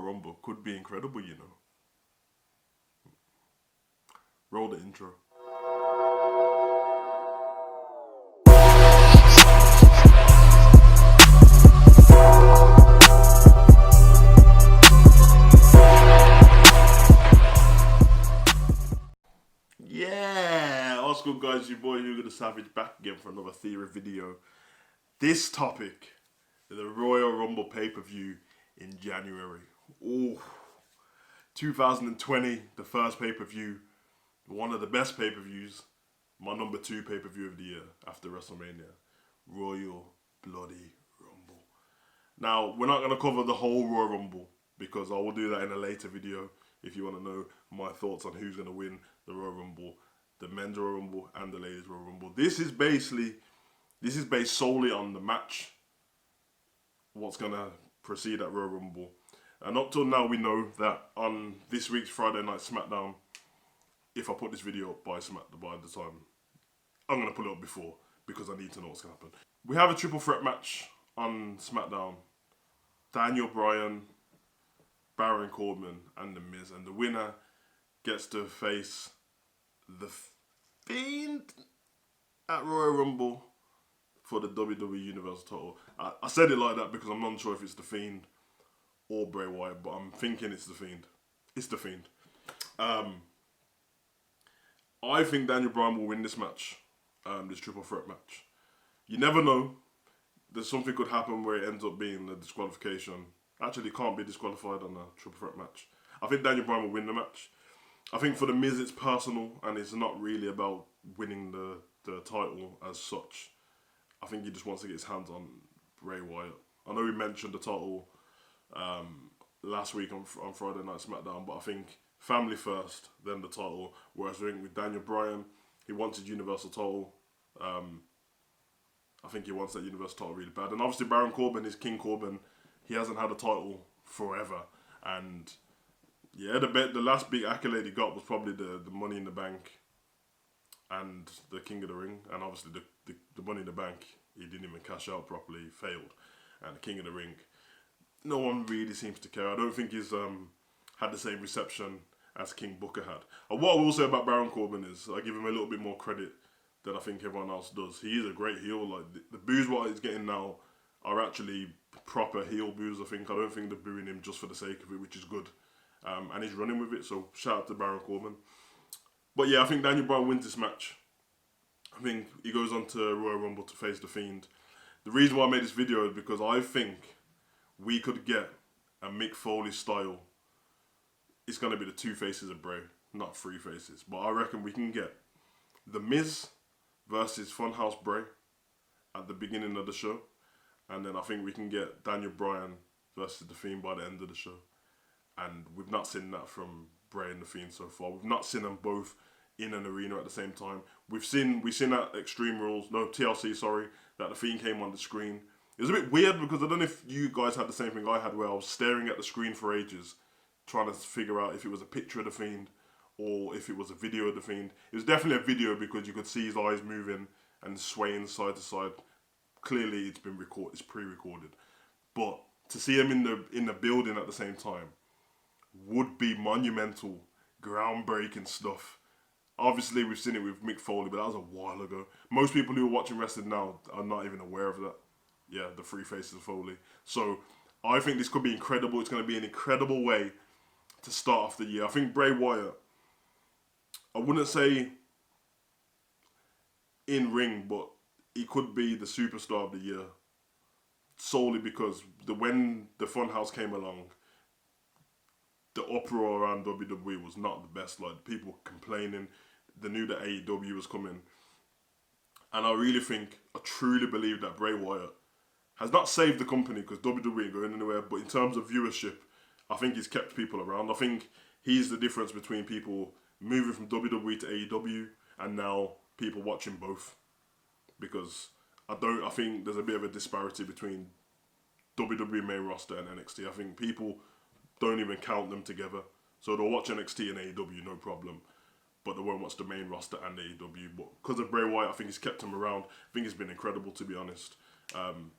Rumble could be incredible, you know. Roll the intro. Yeah, what's good, guys? Your boy Hugo the Savage back again for another theory video. This topic, the Royal Rumble pay-per-view in January. Ooh, 2020, the first pay-per-view, one of the best pay-per-views, my number 2 pay-per-view of the year after WrestleMania, Royal Bloody Rumble. Now, we're not going to cover the whole Royal Rumble because I will do that in a later video if you want to know my thoughts on who's going to win the Royal Rumble, the men's Royal Rumble and the ladies Royal Rumble. This is based solely on the match, what's going to proceed at Royal Rumble. And up till now, we know that on this week's Friday Night SmackDown, if I put this video up by the time, I'm going to put it up before because I need to know what's going to happen. We have a triple threat match on SmackDown. Daniel Bryan, Baron Corbin and The Miz. And the winner gets to face The Fiend at Royal Rumble for the WWE Universal title. I said it like that because I'm not sure if it's The Fiend or Bray Wyatt, but I'm thinking it's The Fiend. It's The Fiend. I think Daniel Bryan will win this match, this triple threat match. You never know. There's something could happen where it ends up being a disqualification. Actually, can't be disqualified on a triple threat match. I think Daniel Bryan will win the match. I think for The Miz, it's personal and it's not really about winning the title as such. I think he just wants to get his hands on Bray Wyatt. I know we mentioned the title last week on Friday Night SmackDown, but I think family first, then the title. Whereas I think with Daniel Bryan, he wants his Universal title. I think he wants that Universal title really bad. And obviously Baron Corbin is King Corbin. He hasn't had a title forever. And yeah, the last big accolade he got was probably the Money in the Bank and the King of the Ring. And obviously the Money in the Bank, he didn't even cash out properly, he failed. And the King of the Ring, no one really seems to care. I don't think he's had the same reception as King Booker had. And what I will say about Baron Corbin is I give him a little bit more credit than I think everyone else does. He is a great heel. Like the boos what he's getting now are actually proper heel boos, I think. I don't think they're booing him just for the sake of it, which is good. And he's running with it, so shout out to Baron Corbin. But yeah, I think Daniel Bryan wins this match. I think he goes on to Royal Rumble to face The Fiend. The reason why I made this video is because I think we could get a Mick Foley style. It's going to be the 2 faces of Bray, not 3 faces. But I reckon we can get The Miz versus Funhouse Bray at the beginning of the show. And then I think we can get Daniel Bryan versus The Fiend by the end of the show. And we've not seen that from Bray and The Fiend so far. We've not seen them both in an arena at the same time. We've seen that TLC, sorry, that The Fiend came on the screen. It was a bit weird because I don't know if you guys had the same thing I had where I was staring at the screen for ages trying to figure out if it was a picture of The Fiend or if it was a video of The Fiend. It was definitely a video because you could see his eyes moving and swaying side to side. Clearly it's been recorded, it's pre-recorded. But to see him in the building at the same time would be monumental, groundbreaking stuff. Obviously we've seen it with Mick Foley, but that was a while ago. Most people who are watching wrestling now are not even aware of that. Yeah, the 3 faces of Foley. So I think this could be incredible. It's going to be an incredible way to start off the year. I think Bray Wyatt, I wouldn't say in ring, but he could be the superstar of the year. Solely because when the Funhouse came along, the uproar around WWE was not the best. Like, people complaining. They knew that AEW was coming. And I truly believe that Bray Wyatt has not saved the company because WWE ain't going anywhere, but in terms of viewership, I think he's kept people around. I think he's the difference between people moving from WWE to AEW and now people watching both. Because I think there's a bit of a disparity between WWE main roster and NXT. I think people don't even count them together. So they'll watch NXT and AEW, no problem. But they won't watch the main roster and AEW. But because of Bray Wyatt, I think he's kept him around. I think it's been incredible, to be honest.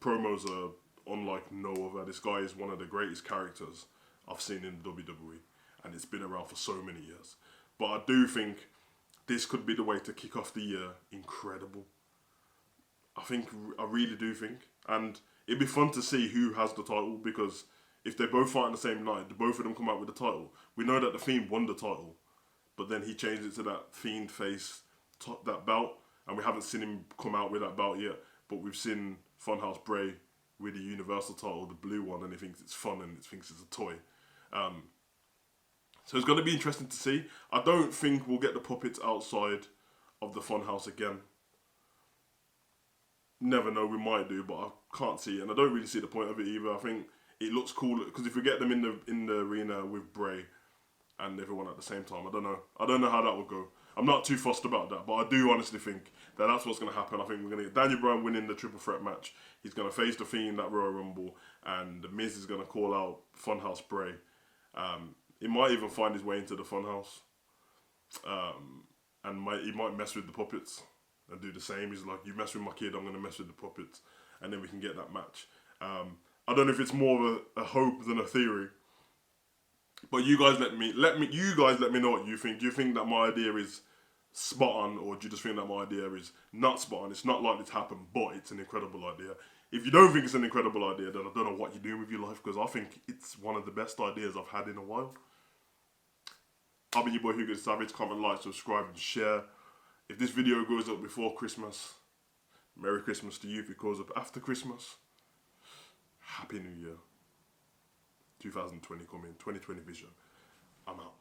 Promos are unlike no other. This guy is one of the greatest characters I've seen in WWE, and it's been around for so many years. But I do think this could be the way to kick off the year incredible. I really do think, and it'd be fun to see who has the title, because if they both fight on the same night, both of them come out with the title. We know that the Fiend won the title, but then he changed it to that Fiend face that belt, and we haven't seen him come out with that belt yet. But we've seen Funhouse Bray with the Universal title, the blue one, and he thinks it's fun and he thinks it's a toy. So it's going to be interesting to see. I don't think we'll get the puppets outside of the Funhouse again. Never know, we might do, but I can't see it, and I don't really see the point of it either. I think it looks cool because if we get them in the arena with Bray and everyone at the same time, I don't know how that will go. I'm not too fussed about that, but I do honestly think that that's what's going to happen. I think we're going to get Daniel Bryan winning the triple threat match. He's going to face the Fiend at Royal Rumble, and The Miz is going to call out Funhouse Bray. He might even find his way into the Funhouse, and he might mess with the puppets and do the same. He's like, you mess with my kid, I'm going to mess with the puppets, and then we can get that match. I don't know if it's more of a hope than a theory, but you guys let me know what you think. Do you think that my idea is spot on, or do you just think that my idea is not spot on? It's not likely to happen, but it's an incredible idea. If you don't think it's an incredible idea, then I don't know what you're doing with your life, because I think it's one of the best ideas I've had in a while. I've been your boy Hugo Savage. Comment, like, subscribe, and share. If this video goes up before Christmas, Merry Christmas to you. If it goes up after Christmas, Happy New Year. 2020 coming, 2020 vision. I'm out.